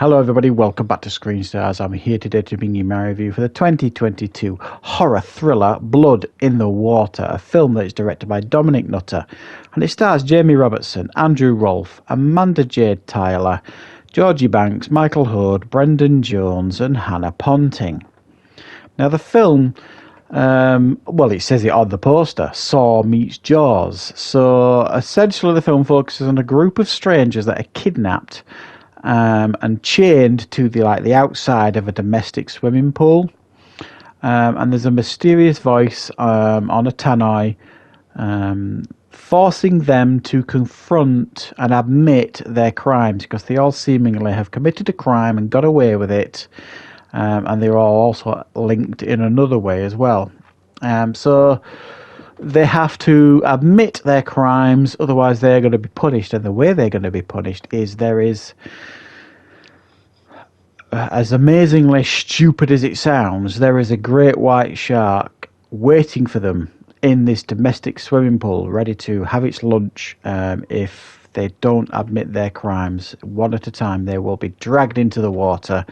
Hello everybody, welcome back to Screenstars. I'm here today to bring you my review for the 2022 horror thriller Blood in the Water, a film that is directed by Dominic Nutter, and it stars Jamie Robertson, Andrew Rolfe, Amanda-Jade Tyler, Georgie Banks, Michael Hoad, Brendan Jones and Hannah Ponting. Now the film, it says it on the poster, Saw meets Jaws. So essentially the film focuses on a group of strangers that are kidnapped and chained to the outside of a domestic swimming pool. And there's a mysterious voice on a tannoy forcing them to confront and admit their crimes, because they all seemingly have committed a crime and got away with it. And they're all also linked in another way as well. So they have to admit their crimes, otherwise they're going to be punished. And the way they're going to be punished is there is, as amazingly stupid as it sounds, there is a great white shark waiting for them in this domestic swimming pool, ready to have its lunch. If they don't admit their crimes, one at a time, they will be dragged into the water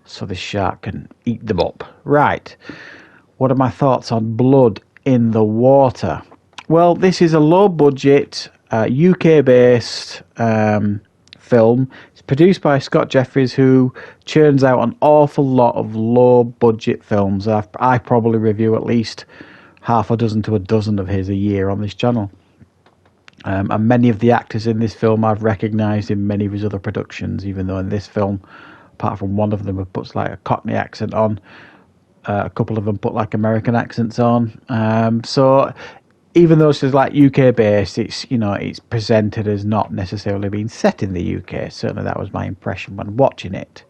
so the shark can eat them up. Right. What are my thoughts on Blood in the Water? Well, this is a low-budget, UK-based film. It's produced by Scott Jeffries, who churns out an awful lot of low-budget films. I probably review at least half a dozen to a dozen of his a year on this channel. And many of the actors in this film I've recognised in many of his other productions, even though in this film, apart from one of them, it puts like a Cockney accent on. A couple of them put like American accents on. So even though this is like UK based, it's presented as not necessarily being set in the UK. Certainly that was my impression when watching it.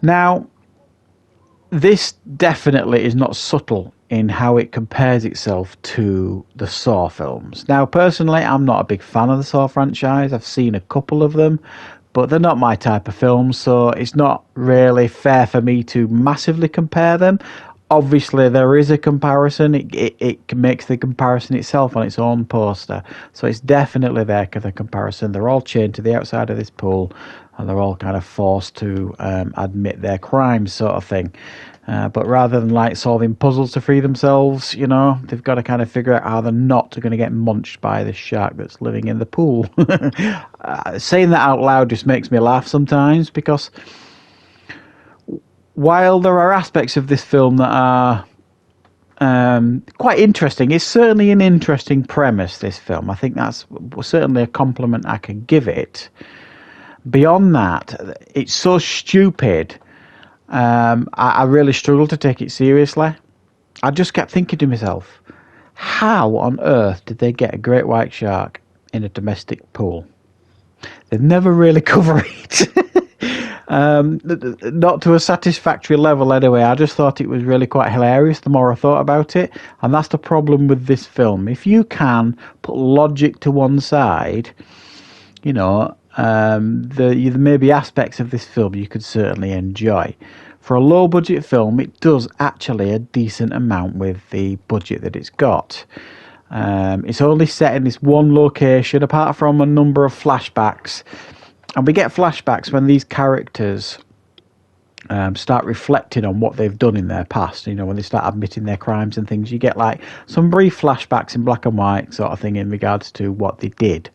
Now, this definitely is not subtle in how it compares itself to the Saw films. Now, personally, I'm not a big fan of the Saw franchise. I've seen a couple of them, but they're not my type of film, so it's not really fair for me to massively compare them. Obviously, there is a comparison. It makes the comparison itself on its own poster, so it's definitely there for the comparison. They're all chained to the outside of this pool, and they're all kind of forced to admit their crimes, sort of thing. But rather than like solving puzzles to free themselves, they've got to kind of figure out how they're not going to get munched by this shark that's living in the pool. Saying that out loud just makes me laugh sometimes, because while there are aspects of this film that are quite interesting, it's certainly an interesting premise, this film. I think that's certainly a compliment I can give it. Beyond that, it's so stupid. I really struggled to take it seriously. I just kept thinking to myself, how on earth did they get a great white shark in a domestic pool? They never really cover it. Not to a satisfactory level anyway. I just thought it was really quite hilarious the more I thought about it. And that's the problem with this film. If you can put logic to one side, there may be aspects of this film you could certainly enjoy. For a low budget film, it does actually a decent amount with the budget that it's got. It's only set in this one location, apart from a number of flashbacks. And we get flashbacks when these characters start reflecting on what they've done in their past. When they start admitting their crimes and things, you get like some brief flashbacks in black and white sort of thing in regards to what they did,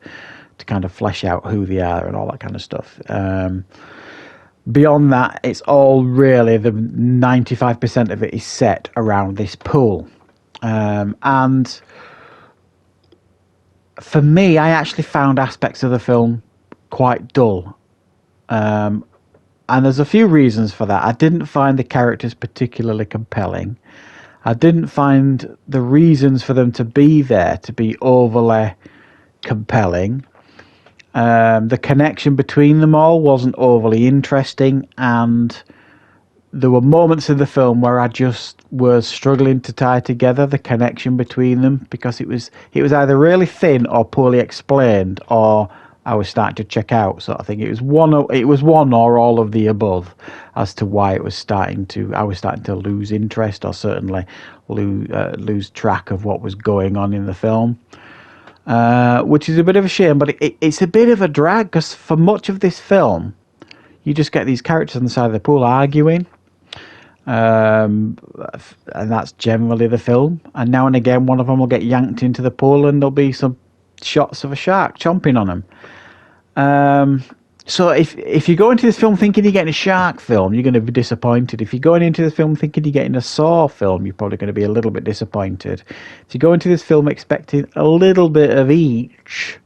to kind of flesh out who they are and all that kind of stuff. Beyond that, it's all really, the 95% of it is set around this pool. And for me, I actually found aspects of the film quite dull. And there's a few reasons for that. I didn't find the characters particularly compelling. I didn't find the reasons for them to be there to be overly compelling. The connection between them all wasn't overly interesting, and there were moments in the film where I just was struggling to tie together the connection between them, because it was either really thin or poorly explained, or I was starting to check out, sort of thing. It was one or all of the above as to why I was starting to lose interest, or certainly lose track of what was going on in the film. Which is a bit of a shame, but it's a bit of a drag, because for much of this film, you just get these characters on the side of the pool arguing. And that's generally the film. And now and again, one of them will get yanked into the pool, and there'll be some shots of a shark chomping on them. So if you go into this film thinking you're getting a shark film, you're going to be disappointed. If you're going into this film thinking you're getting a Saw film, you're probably going to be a little bit disappointed. If you go into this film expecting a little bit of each,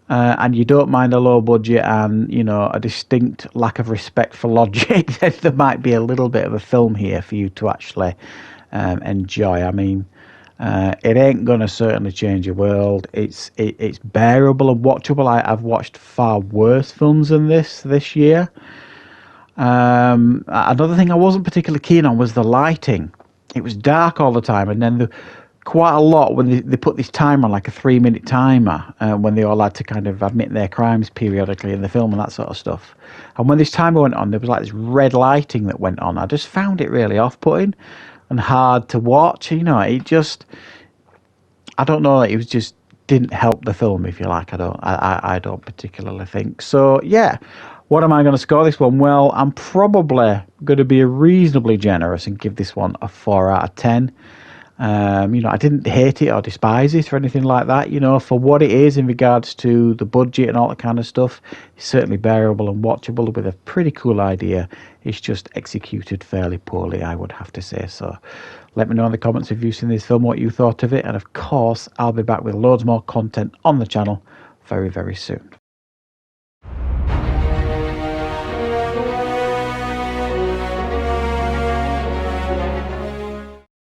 and you don't mind a low budget and, you know, a distinct lack of respect for logic, then there might be a little bit of a film here for you to actually enjoy. I mean, it ain't gonna certainly change your world. It's bearable and watchable. I've watched far worse films than this year. Another thing I wasn't particularly keen on was the lighting. It was dark all the time, and then quite a lot when they put this timer on, like a 3-minute timer, when they all had to kind of admit their crimes periodically in the film and that sort of stuff. And when this timer went on, there was like this red lighting that went on. I just found it really off-putting and hard to watch. You know, it just, I don't know, it was just didn't help the film, if you like. I don't particularly think so. Yeah, what am I going to score this one? Well, I'm probably going to be reasonably generous and give this one a 4 out of 10. You know, I didn't hate it or despise it or anything like that. You know, for what it is in regards to the budget and all that kind of stuff, it's certainly bearable and watchable with a pretty cool idea. It's just executed fairly poorly, I would have to say. So let me know in the comments if you've seen this film, what you thought of it. And of course, I'll be back with loads more content on the channel very, very soon.